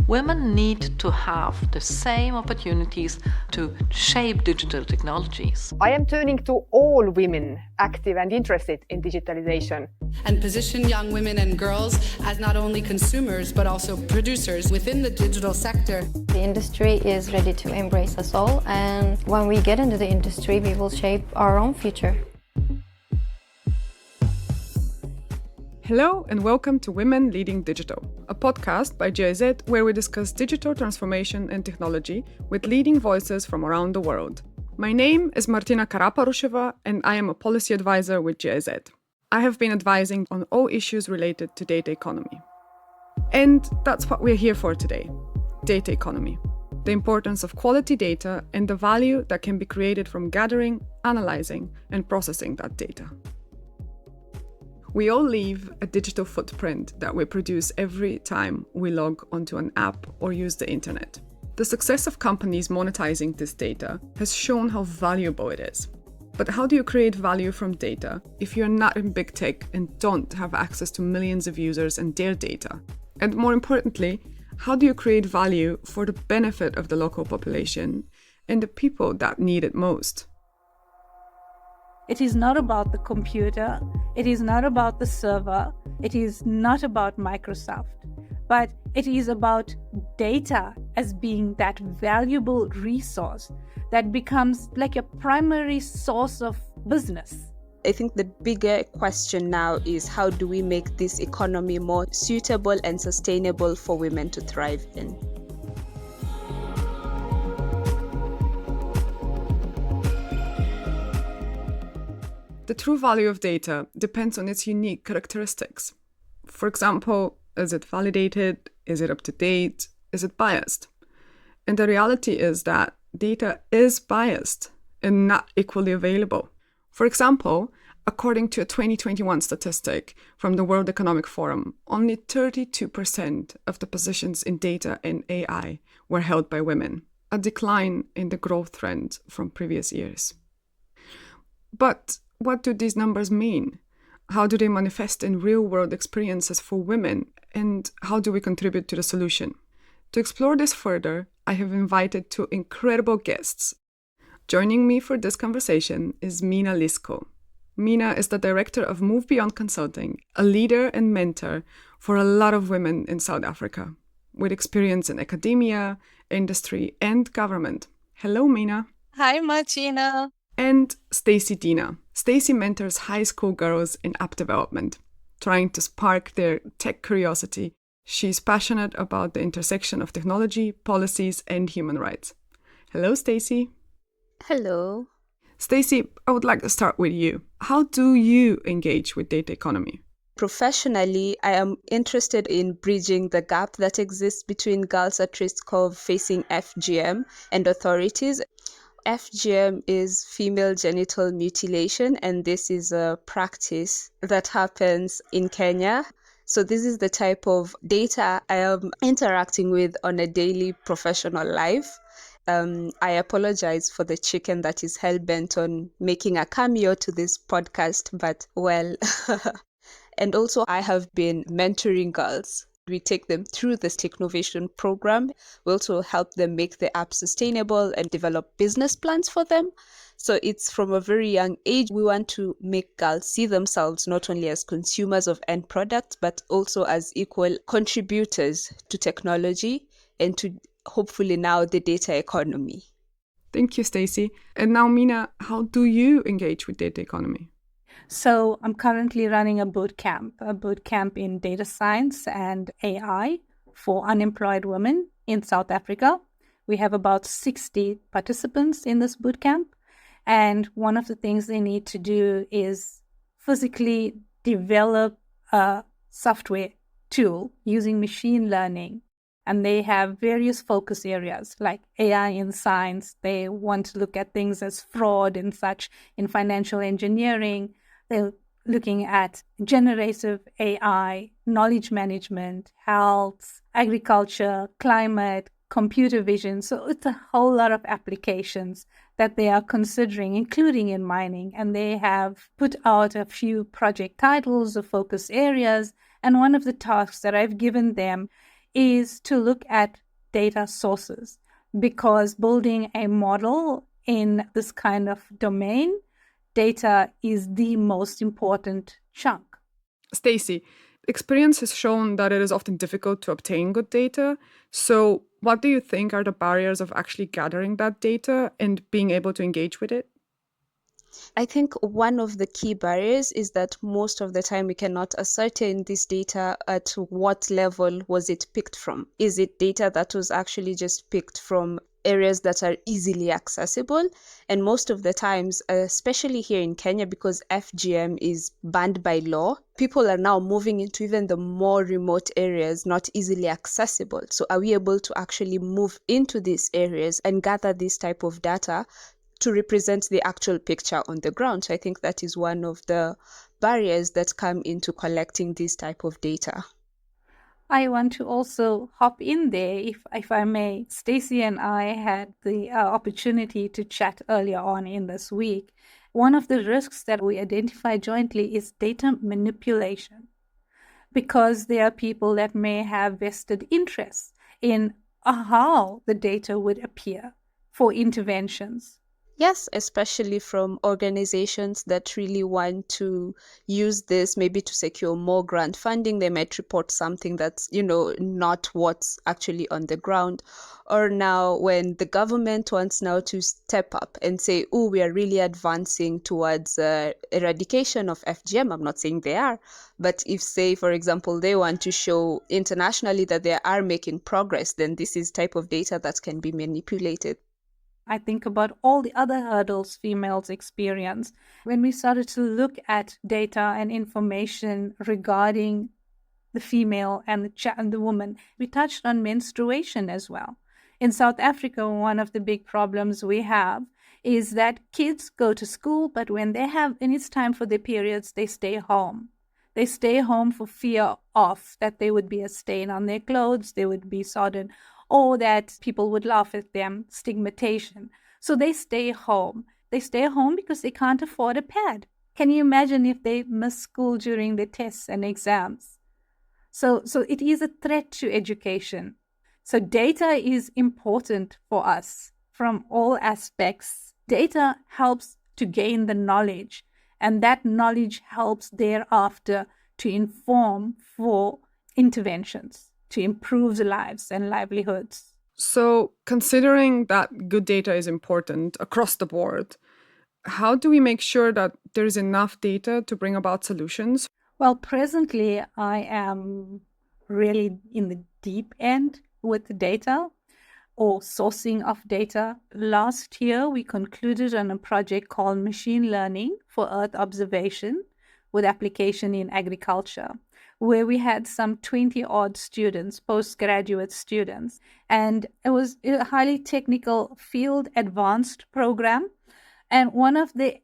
women need to have the same opportunities to shape digital technologies. I am turning to all women active and interested in digitalization. And position young women and girls as not only consumers but also producers within the digital sector. The industry is ready to embrace us all, and when we get into the industry, we will shape our own future. Hello and welcome to Women Leading Digital, a podcast by GIZ where we discuss digital transformation and technology with leading voices from around the world. My name is Martina Karaparusheva and I am a policy advisor with GIZ. I have been advising on all issues related to data economy. And that's what we're here for today, data economy. The importance of quality data and the value that can be created from gathering, analyzing, and processing that data. We all leave a digital footprint that we produce every time we log onto an app or use the internet. The success of companies monetizing this data has shown how valuable it is. But how do you create value from data if you're not in big tech and don't have access to millions of users and their data? And more importantly, how do you create value for the benefit of the local population and the people that need it most? It is not about the computer, it is not about the server, it is not about Microsoft, but it is about data as being that valuable resource that becomes like a primary source of business. I think the bigger question now is how do we make this economy more suitable and sustainable for women to thrive in? The true value of data depends on its unique characteristics. For example, is it validated? Is it up to date? Is it biased? And the reality is that data is biased and not equally available. For example, according to a 2021 statistic from the World Economic Forum, only 32% of the positions in data and AI were held by women, a decline in the growth trend from previous years. But what do these numbers mean? How do they manifest in real-world experiences for women? And how do we contribute to the solution? To explore this further, I have invited two incredible guests. Joining me for this conversation is Meena Lisko. Meena is the director of Move Beyond Consulting, a leader and mentor for a lot of women in South Africa, with experience in academia, industry, and government. Hello, Meena. Hi, Martina. And Stacy Dina. Stacy mentors high school girls in app development, trying to spark their tech curiosity. She's passionate about the intersection of technology, policies, and human rights. Hello, Stacy. Hello. Stacy, I would like to start with you. How do you engage with data economy? Professionally, I am interested in bridging the gap that exists between girls at risk of facing FGM and authorities. FGM is female genital mutilation, and this is a practice that happens in Kenya. So this is the type of data I am interacting with on a daily professional life. I apologize for the chicken that is hell-bent on making a cameo to this podcast, but well. And also I have been mentoring girls. We take them through this Technovation program. We also help them make the app sustainable and develop business plans for them. So it's from a very young age, we want to make girls see themselves not only as consumers of end products, but also as equal contributors to technology and to hopefully now the data economy. Thank you, Stacy. And now, Meena, how do you engage with data economy? So I'm currently running a boot camp in data science and AI for unemployed women in South Africa. We have about 60 participants in this boot camp. And one of the things they need to do is physically develop a software tool using machine learning. And they have various focus areas like AI in science. They want to look at things as fraud and such in financial engineering. They're looking at generative AI, knowledge management, health, agriculture, climate, computer vision. So it's a whole lot of applications that they are considering, including in mining. And they have put out a few project titles of focus areas. And one of the tasks that I've given them is to look at data sources, because building a model in this kind of domain, data is the most important chunk. Stacy, experience has shown that it is often difficult to obtain good data. So, what do you think are the barriers of actually gathering that data and being able to engage with it? I think one of the key barriers is that most of the time we cannot ascertain this data at what level was it picked from. Is it data that was actually just picked from areas that are easily accessible? And most of the times, especially here in Kenya, because FGM is banned by law, people are now moving into even the more remote areas, not easily accessible. So are we able to actually move into these areas and gather this type of data to represent the actual picture on the ground? So I think that is one of the barriers that come into collecting this type of data. I want to also hop in there, if I may. Stacy and I had the opportunity to chat earlier on in this week. One of the risks that we identify jointly is data manipulation, because there are people that may have vested interests in how the data would appear for interventions. Yes, especially from organizations that really want to use this maybe to secure more grant funding. They might report something that's, not what's actually on the ground. Or now when the government wants now to step up and say, oh, we are really advancing towards eradication of FGM. I'm not saying they are, but if, say, for example, they want to show internationally that they are making progress, then this is type of data that can be manipulated. I think about all the other hurdles females experience. When we started to look at data and information regarding the female and the woman, we touched on menstruation as well. In South Africa, one of the big problems we have is that kids go to school, but when it's time for their periods, they stay home. They stay home for fear of that there would be a stain on their clothes, they would be sodden, or that people would laugh at them, stigmatization. So they stay home. They stay home because they can't afford a pad. Can you imagine if they miss school during the tests and exams? So it is a threat to education. So data is important for us from all aspects. Data helps to gain the knowledge, and that knowledge helps thereafter to inform for interventions to improve the lives and livelihoods. So, considering that good data is important across the board, how do we make sure that there's enough data to bring about solutions? Well, presently, I am really in the deep end with the data or sourcing of data. Last year, we concluded on a project called Machine Learning for Earth Observation with application in agriculture, where we had some 20 odd students, postgraduate students. And it was a highly technical field advanced program. And one of the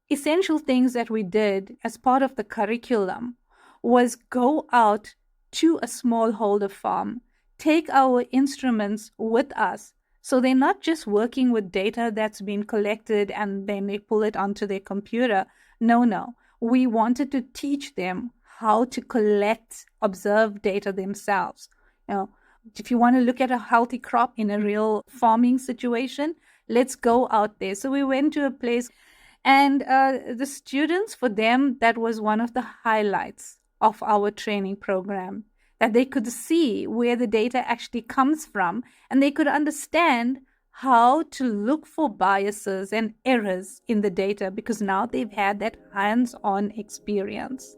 essential things that we did as part of the curriculum was go out to a smallholder farm, take our instruments with us. So they're not just working with data that's been collected and then they pull it onto their computer. No. We wanted to teach them how to collect, observe data themselves. If you want to look at a healthy crop in a real farming situation, let's go out there. So we went to a place, and the students, for them, that was one of the highlights of our training program, that they could see where the data actually comes from, and they could understand how to look for biases and errors in the data, because now they've had that hands-on experience.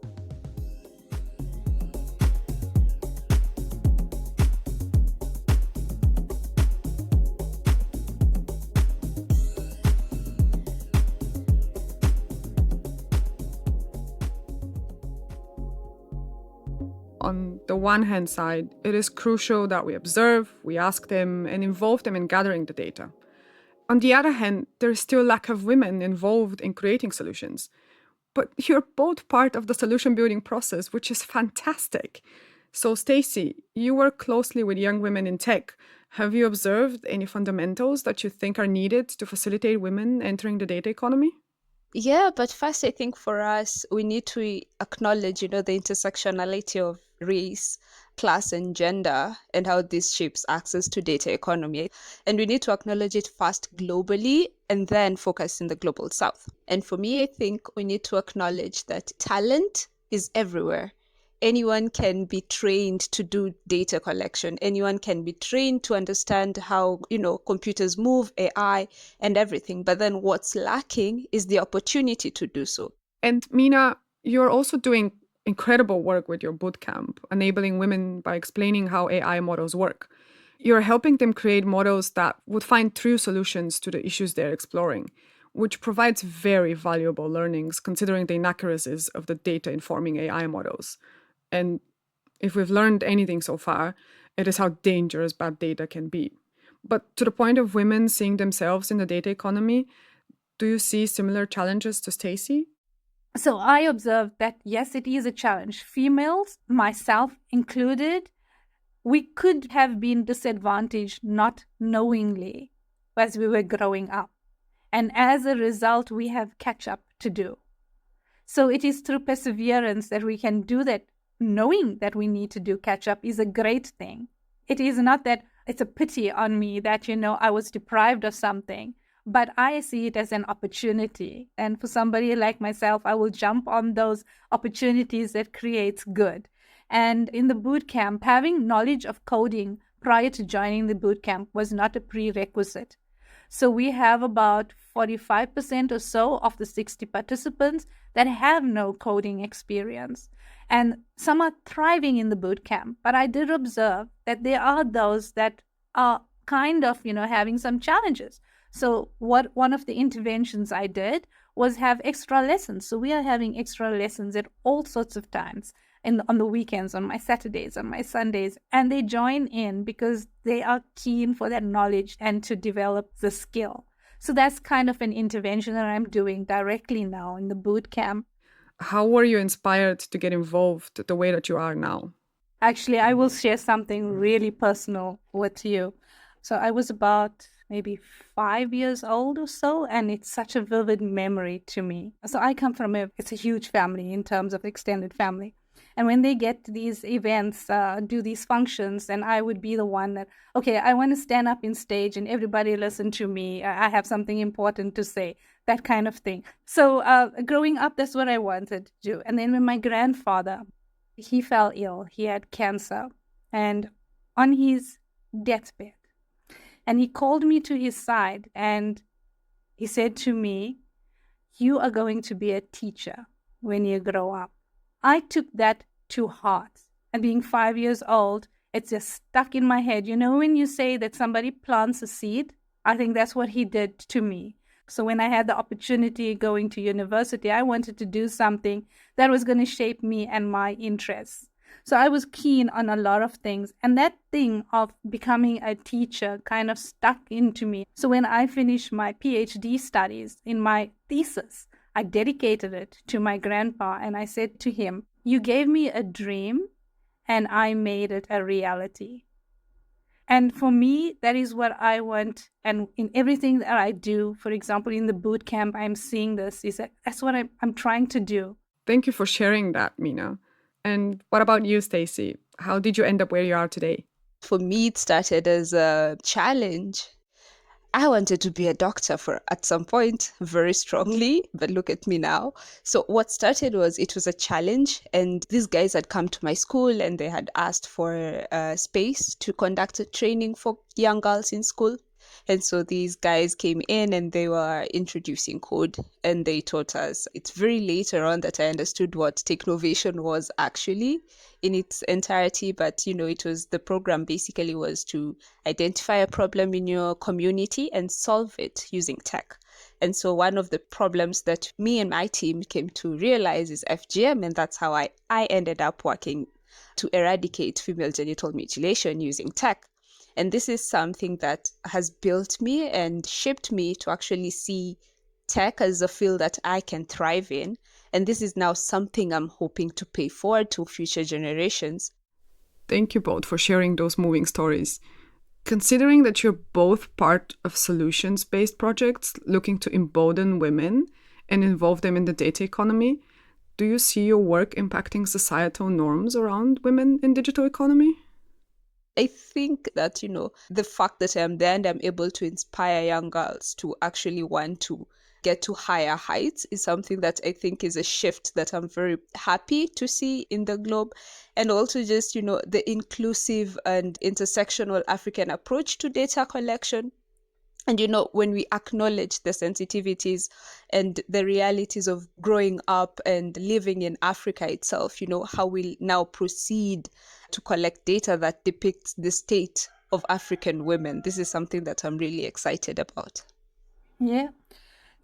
On the one hand side, it is crucial that we observe, we ask them, and involve them in gathering the data. On the other hand, there is still a lack of women involved in creating solutions. But you're both part of the solution building process, which is fantastic. So, Stacy, you work closely with young women in tech. Have you observed any fundamentals that you think are needed to facilitate women entering the data economy? Yeah, but first, I think for us, we need to acknowledge, the intersectionality of race, class, and gender, and how this shapes access to data economy. And we need to acknowledge it first globally and then focus in the global south. And for me, I think we need to acknowledge that talent is everywhere. Anyone can be trained to do data collection. Anyone can be trained to understand how, computers move, AI, and everything. But then what's lacking is the opportunity to do so. And Meena, you're also doing incredible work with your bootcamp, enabling women by explaining how AI models work. You're helping them create models that would find true solutions to the issues they're exploring, which provides very valuable learnings considering the inaccuracies of the data informing AI models. And if we've learned anything so far, it is how dangerous bad data can be. But to the point of women seeing themselves in the data economy, do you see similar challenges to Stacy? So I observed that, yes, it is a challenge. Females, myself included, we could have been disadvantaged not knowingly as we were growing up. And as a result, we have catch up to do. So it is through perseverance that we can do that. Knowing that we need to do catch up is a great thing. It is not that it's a pity on me that, I was deprived of something, but I see it as an opportunity. And for somebody like myself, I will jump on those opportunities that creates good. And in the bootcamp, having knowledge of coding prior to joining the bootcamp was not a prerequisite. So we have about 45% or so of the 60 participants that have no coding experience. And some are thriving in the bootcamp. But I did observe that there are those that are kind of, having some challenges. So one of the interventions I did was have extra lessons. So we are having extra lessons at all sorts of times. On the weekends, on my Saturdays, on my Sundays, and they join in because they are keen for that knowledge and to develop the skill. So that's kind of an intervention that I'm doing directly now in the boot camp. How were you inspired to get involved the way that you are now? Actually, I will share something really personal with you. So I was about maybe 5 years old or so, and it's such a vivid memory to me. So I come from it's a huge family in terms of extended family. And when they get these events, do these functions, and I would be the one that, okay, I want to stand up in stage and everybody listen to me. I have something important to say, that kind of thing. So growing up, that's what I wanted to do. And then when my grandfather, he fell ill, he had cancer, and on his deathbed, and he called me to his side and he said to me, "You are going to be a teacher when you grow up." I took that to heart. And being 5 years old, it's just stuck in my head. When you say that somebody plants a seed, I think that's what he did to me. So when I had the opportunity going to university, I wanted to do something that was going to shape me and my interests. So I was keen on a lot of things. And that thing of becoming a teacher kind of stuck into me. So when I finished my PhD studies, in my thesis, I dedicated it to my grandpa, and I said to him, "You gave me a dream and I made it a reality." And for me, that is what I want. And in everything that I do, for example, in the boot camp, I'm seeing this, is that's what I'm trying to do. Thank you for sharing that, Meena. And what about you, Stacy? How did you end up where you are today? For me, it started as a challenge. I wanted to be a doctor at some point very strongly, but look at me now. So what started it was a challenge, and these guys had come to my school and they had asked for space to conduct a training for young girls in school. And so these guys came in and they were introducing code, and they taught us. It's very later on that I understood what Technovation was actually in its entirety. But, it was, the program basically was to identify a problem in your community and solve it using tech. And so one of the problems that me and my team came to realize is FGM. And that's how I ended up working to eradicate female genital mutilation using tech. And this is something that has built me and shaped me to actually see tech as a field that I can thrive in. And this is now something I'm hoping to pay forward to future generations. Thank you both for sharing those moving stories. Considering that you're both part of solutions-based projects looking to embolden women and involve them in the data economy, do you see your work impacting societal norms around women in digital economy? I think that, the fact that I'm there and I'm able to inspire young girls to actually want to get to higher heights is something that I think is a shift that I'm very happy to see in the globe. And also just, the inclusive and intersectional African approach to data collection. And, when we acknowledge the sensitivities and the realities of growing up and living in Africa itself, how we now proceed to collect data that depicts the state of African women. This is something that I'm really excited about. Yeah.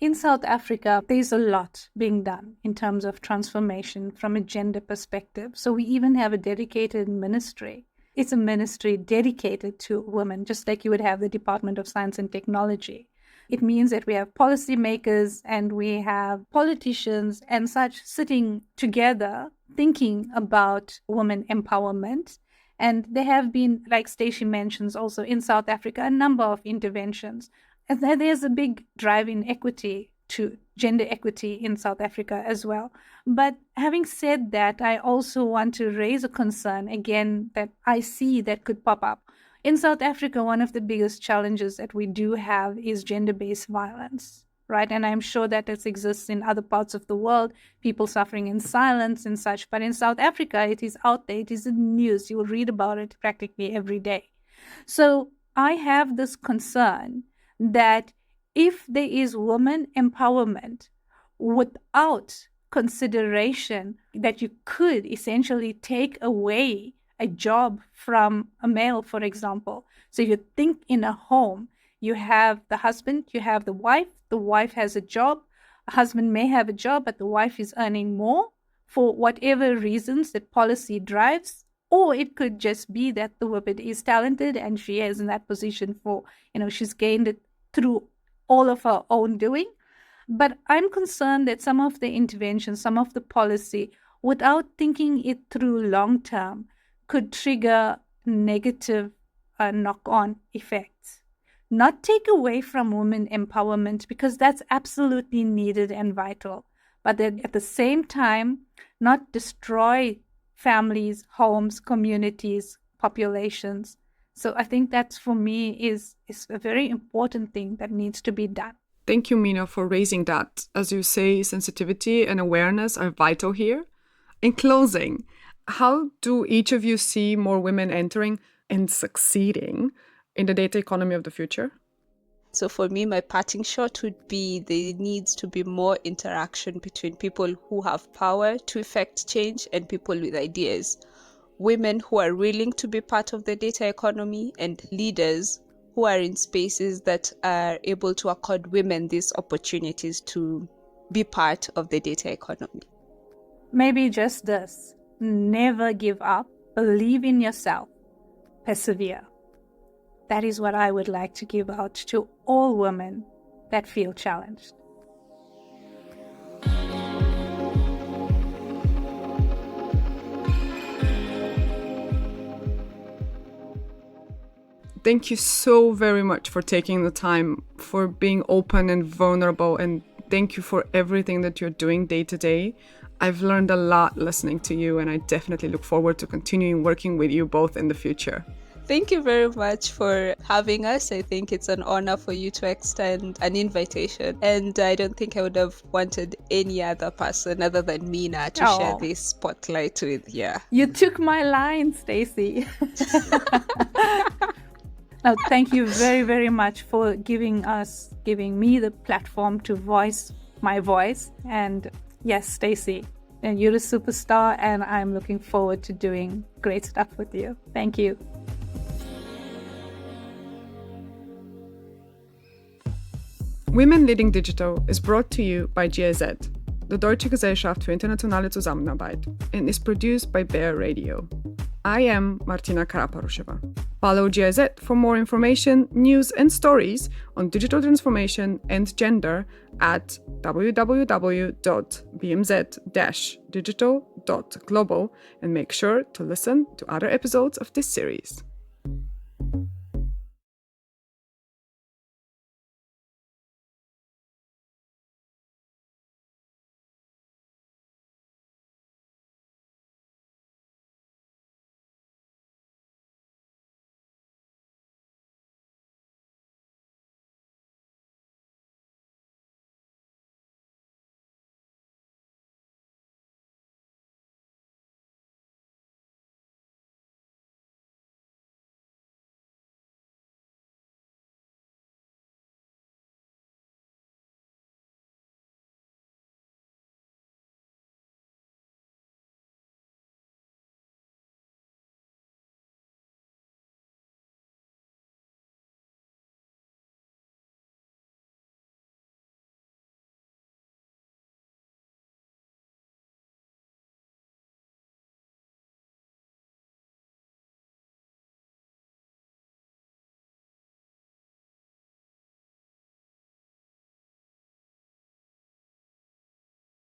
In South Africa, there's a lot being done in terms of transformation from a gender perspective. So we even have a dedicated ministry. It's a ministry dedicated to women, just like you would have the Department of Science and Technology. It means that we have policymakers and we have politicians and such sitting together thinking about women empowerment. And there have been, like Stacy mentions also in South Africa, a number of interventions. And there's a big drive in equity to gender equity in South Africa as well. But having said that, I also want to raise a concern again that I see that could pop up. In South Africa, one of the biggest challenges that we do have is gender-based violence, right? And I'm sure that this exists in other parts of the world, people suffering in silence and such. But in South Africa, it is out there, it is in the news. You will read about it practically every day. So I have this concern that if there is women empowerment without consideration that you could essentially take away a job from a male, for example. So if you think in a home, you have the husband, you have the wife has a job, a husband may have a job, but the wife is earning more for whatever reasons that policy drives. Or it could just be that the woman is talented and she is in that position for, she's gained it through all of her own doing. But I'm concerned that some of the interventions, some of the policy, without thinking it through long term, could trigger negative knock-on effects. Not take away from women empowerment, because that's absolutely needed and vital, but then at the same time, not destroy families, homes, communities, populations. So I think that's, for me, is a very important thing that needs to be done. Thank you, Meena, for raising that. As you say, sensitivity and awareness are vital here. In closing, how do each of you see more women entering and succeeding in the data economy of the future? So for me, my parting shot would be there needs to be more interaction between people who have power to effect change and people with ideas. Women who are willing to be part of the data economy and leaders who are in spaces that are able to accord women these opportunities to be part of the data economy. Maybe just this: never give up, believe in yourself, persevere. That is what I would like to give out to all women that feel challenged. Thank you so very much for taking the time, for being open and vulnerable, and thank you for everything that you're doing day to day. I've learned a lot listening to you, and I definitely look forward to continuing working with you both in the future. Thank you very much for having us. I think it's an honor for you to extend an invitation. And I don't think I would have wanted any other person other than Meena to share this spotlight with. Yeah. You took my line, Stacy. Now, thank you very, very much for giving me the platform to voice my voice. And yes, Stacy, you're a superstar, and I'm looking forward to doing great stuff with you. Thank you. Women Leading Digital is brought to you by GIZ, the Deutsche Gesellschaft für internationale Zusammenarbeit, and is produced by Bear Radio. I am Martina Karaparusheva. Follow GIZ for more information, news, and stories on digital transformation and gender at www.bmz-digital.global, and make sure to listen to other episodes of this series.